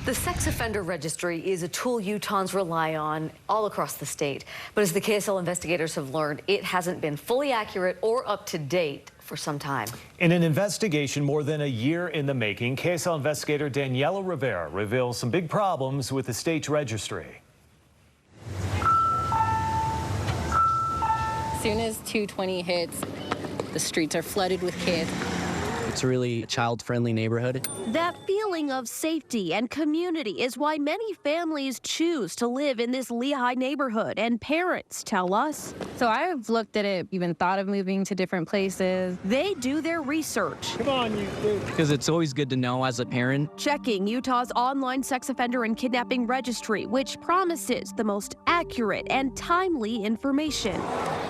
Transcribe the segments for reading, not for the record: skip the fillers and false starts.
The sex offender registry is a tool Utahns rely on all across the state. But as the KSL investigators have learned, it hasn't been fully accurate or up to date for some time. In an investigation more than a year in the making, KSL investigator Daniela Rivera reveals some big problems with the state's registry. As soon as 2:20 hits, the streets are flooded with kids. It's a really child-friendly neighborhood. That feeling of safety and community is why many families choose to live in this Lehigh neighborhood, and parents tell us. So I've looked at it, even thought of moving to different places. They do their research. Come on, you two. Because it's always good to know as a parent. Checking Utah's online sex offender and kidnapping registry, which promises the most accurate and timely information.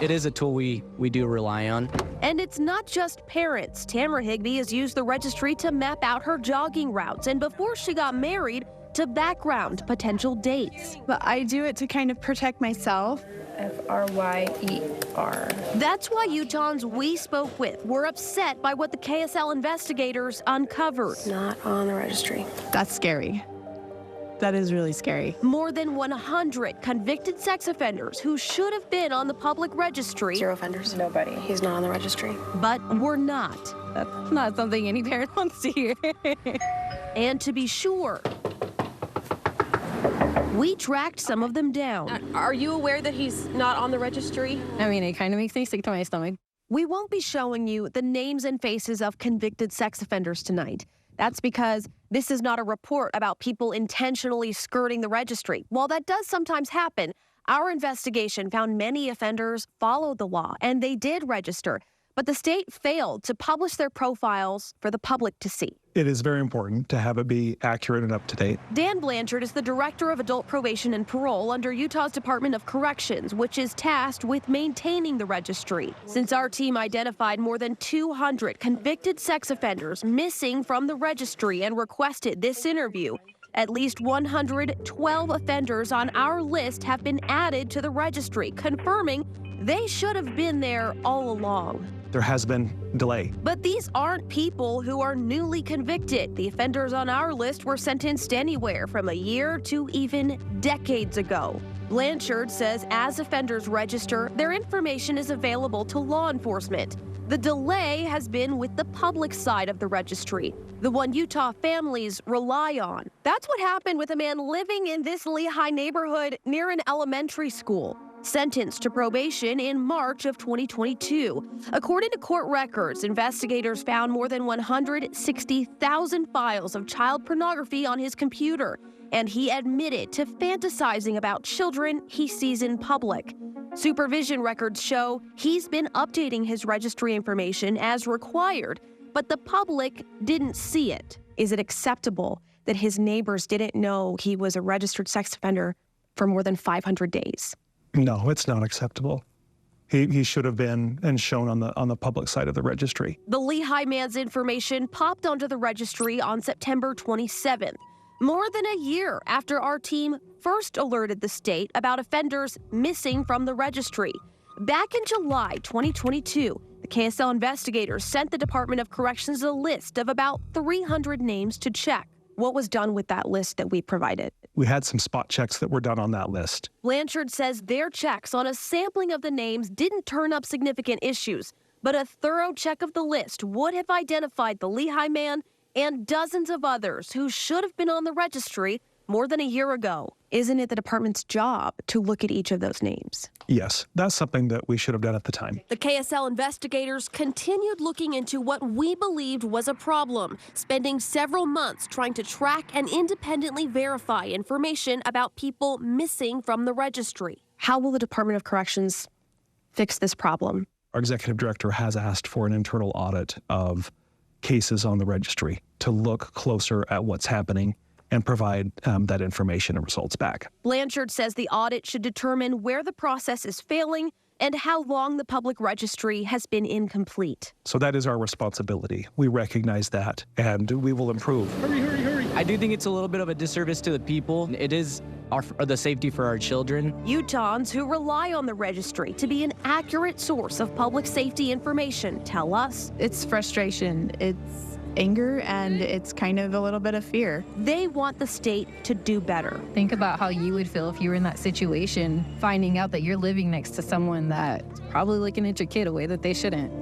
It is a tool we do rely on. And it's not just parents. Tamara Higbee has used the registry to map out her jogging routes, and before she got married, to background potential dates. But I do it to kind of protect myself. F-R-Y-E-R. That's why Utahns we spoke with were upset by what the KSL investigators uncovered. Not on the registry. That's scary. That is really scary. More than 100 convicted sex offenders who should have been on the public registry. 0 offenders. Nobody. He's not on the registry. But were not. That's not something any parent wants to hear. And to be sure, we tracked some of them down. Are you aware that he's not on the registry? I mean, it kind of makes me sick to my stomach. We won't be showing you the names and faces of convicted sex offenders tonight. That's because this is not a report about people intentionally skirting the registry. While that does sometimes happen, our investigation found many offenders followed the law and they did register, but the state failed to publish their profiles for the public to see. It is very important to have it be accurate and up to date. Dan Blanchard is the Director of Adult Probation and Parole under Utah's Department of Corrections, which is tasked with maintaining the registry. Since our team identified more than 200 convicted sex offenders missing from the registry and requested this interview, at least 112 offenders on our list have been added to the registry, confirming they should have been there all along. There has been delay. But these aren't people who are newly convicted. The offenders on our list were sentenced anywhere from a year to even decades ago. Blanchard says as offenders register, their information is available to law enforcement. The delay has been with the public side of the registry, the one Utah families rely on. That's what happened with a man living in this Lehigh neighborhood near an elementary school, sentenced to probation in March of 2022. According to court records, investigators found more than 160,000 files of child pornography on his computer, and he admitted to fantasizing about children he sees in public. Supervision records show he's been updating his registry information as required, but the public didn't see it. Is it acceptable that his neighbors didn't know he was a registered sex offender for more than 500 days? No, it's not acceptable. He should have been and shown on the public side of the registry. The Lehigh man's information popped onto the registry on September 27th, more than a year after our team first alerted the state about offenders missing from the registry. Back in July 2022, the KSL investigators sent the Department of Corrections a list of about 300 names to check. What was done with that list that we provided? We had some spot checks that were done on that list. Blanchard says their checks on a sampling of the names didn't turn up significant issues, but a thorough check of the list would have identified the Lehigh man and dozens of others who should have been on the registry more than a year ago. Isn't it the department's job to look at each of those names? Yes, that's something that we should have done at the time. The KSL investigators continued looking into what we believed was a problem, spending several months trying to track and independently verify information about people missing from the registry. How will the Department of Corrections fix this problem? Our executive director has asked for an internal audit of cases on the registry to look closer at what's happening and provide that information and results back. Blanchard says the audit should determine where the process is failing and how long the public registry has been incomplete. So that is our responsibility. We recognize that, and we will improve. Hurry, hurry, hurry. I do think it's a little bit of a disservice to the people. It is the safety for our children. Utahns who rely on the registry to be an accurate source of public safety information tell us It's frustration. It's anger and it's kind of a little bit of fear. They want the state to do better. Think about how you would feel if you were in that situation, finding out that you're living next to someone that's probably looking at your kid a way that they shouldn't.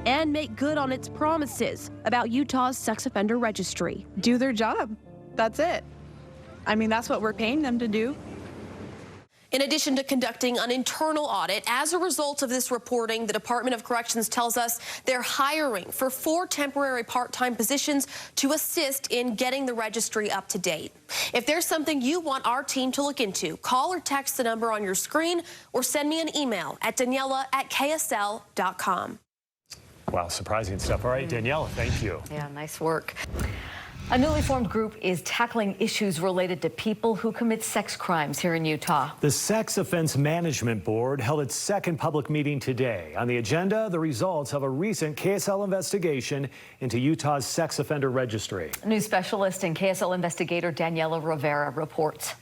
And make good on its promises about Utah's sex offender registry. Do their job. That's it. I mean, that's what we're paying them to do. In addition to conducting an internal audit, as a result of this reporting, the Department of Corrections tells us they're hiring for 4 temporary part-time positions to assist in getting the registry up to date. If there's something you want our team to look into, call or text the number on your screen or send me an email at Daniela@ksl.com. Wow, surprising stuff. All right, Daniela, thank you. Yeah, nice work. A newly formed group is tackling issues related to people who commit sex crimes here in Utah. The Sex Offense Management Board held its second public meeting today. On the agenda, the results of a recent KSL investigation into Utah's sex offender registry. News specialist and KSL investigator Daniela Rivera reports.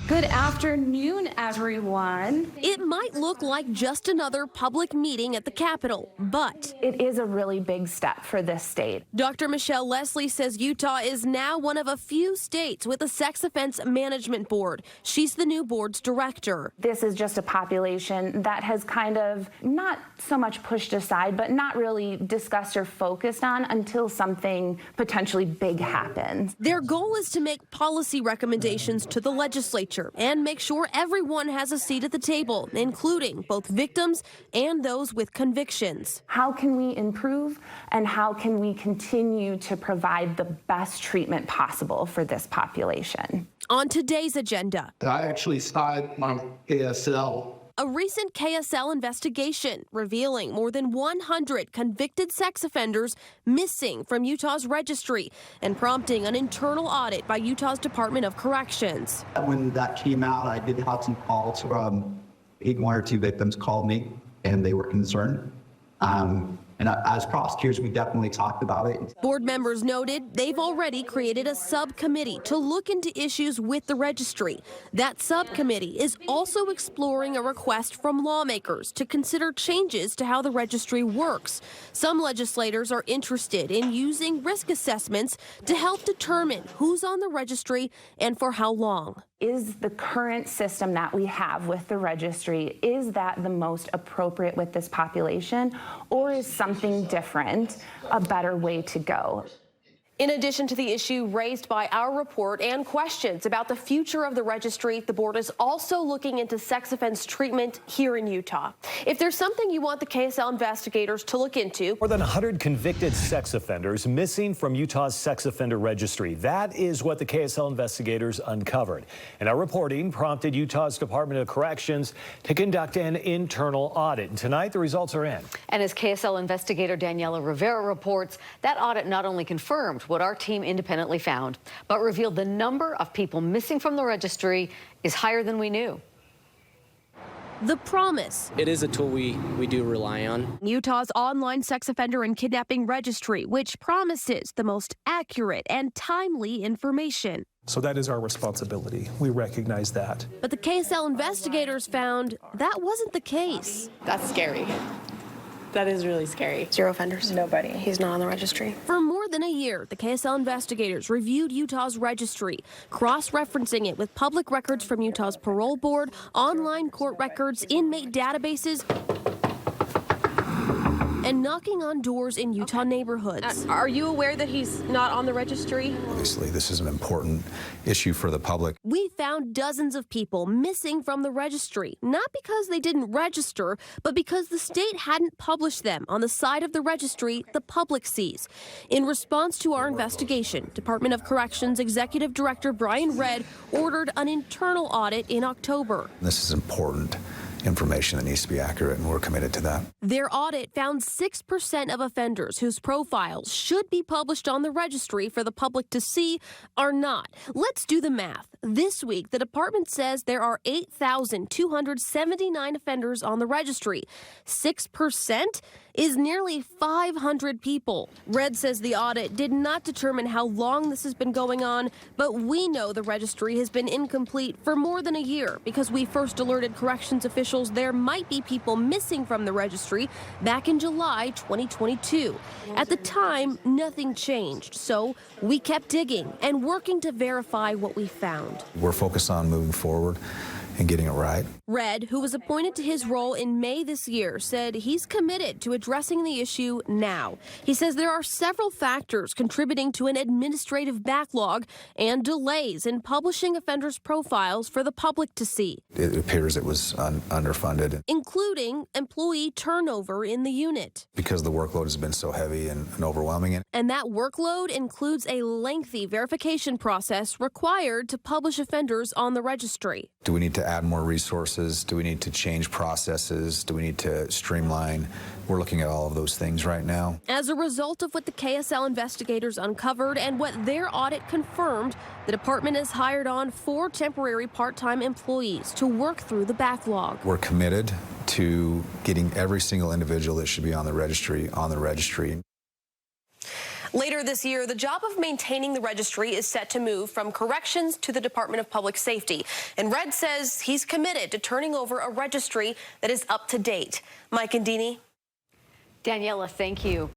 Good afternoon, everyone. It might look like just another public meeting at the Capitol, but It is a really big step for this state. Dr. Michelle Leslie says Utah is now one of a few states with a Sex Offense Management Board. She's the new board's director. This is just a population that has kind of not so much pushed aside, but not really discussed or focused on until something potentially big happens. Their goal is to make policy recommendations to the legislature and make sure everyone has a seat at the table, including both victims and those with convictions. How can we improve and how can we continue to provide the best treatment possible for this population? On today's agenda, I actually started on KSL. a recent KSL investigation revealing more than 100 convicted sex offenders missing from Utah's registry and prompting an internal audit by Utah's Department of Corrections. When that came out, I did have some calls from 1 or 2 victims called me, and they were concerned. And as prosecutors, we definitely talked about it. Board members noted they've already created a subcommittee to look into issues with the registry. That subcommittee is also exploring a request from lawmakers to consider changes to how the registry works. Some legislators are interested in using risk assessments to help determine who's on the registry and for how long. Is the current system that we have with the registry, is that the most appropriate with this population, or is something different a better way to go? In addition to the issue raised by our report and questions about the future of the registry, the board is also looking into sex offense treatment here in Utah. If there's something you want the KSL investigators to look into. More than 100 convicted sex offenders missing from Utah's sex offender registry. That is what the KSL investigators uncovered. And our reporting prompted Utah's Department of Corrections to conduct an internal audit. And tonight, the results are in. And as KSL investigator Daniela Rivera reports, that audit not only confirmed what our team independently found, but revealed the number of people missing from the registry is higher than we knew. The promise. It is a tool we do rely on. Utah's online sex offender and kidnapping registry, which promises the most accurate and timely information. So that is our responsibility. We recognize that. But the KSL investigators found that wasn't the case. That's scary. That is really scary. 0 offenders. Nobody. He's not on the registry. For more than a year, the KSL investigators reviewed Utah's registry, cross-referencing it with public records from Utah's parole board, online court records, inmate databases, and knocking on doors in Utah neighborhoods. Are you aware that he's not on the registry? Obviously, this is an important issue for the public. We found dozens of people missing from the registry, not because they didn't register, but because the state hadn't published them on the side of the registry the public sees. In response to our investigation, Department of Corrections Executive Director Brian Redd ordered an internal audit in October. This is important information that needs to be accurate, and we're committed to that. Their audit found 6% of offenders whose profiles should be published on the registry for the public to see are not. Let's do the math. This week, the department says there are 8,279 offenders on the registry. 6% is nearly 500 people. Red says the audit did not determine how long this has been going on, but we know the registry has been incomplete for more than a year because we first alerted corrections officials officials there might be people missing from the registry back in July 2022. At the time, nothing changed, so we kept digging and working to verify what we found. We're focused on moving forward and getting it right. Red, who was appointed to his role in May this year, said he's committed to addressing the issue now. He says there are several factors contributing to an administrative backlog and delays in publishing offenders' profiles for the public to see. It appears it was underfunded. Including employee turnover in the unit. Because the workload has been so heavy and overwhelming. And that workload includes a lengthy verification process required to publish offenders on the registry. Do we need to add more resources? Do we need to change processes? Do we need to streamline? We're looking at all of those things right now. As a result of what the KSL investigators uncovered and what their audit confirmed, the department has hired on 4 temporary part-time employees to work through the backlog. We're committed to getting every single individual that should be on the registry. Later this year, the job of maintaining the registry is set to move from corrections to the Department of Public Safety. And Red says he's committed to turning over a registry that is up to date. Mike and Deanie. Daniela, thank you.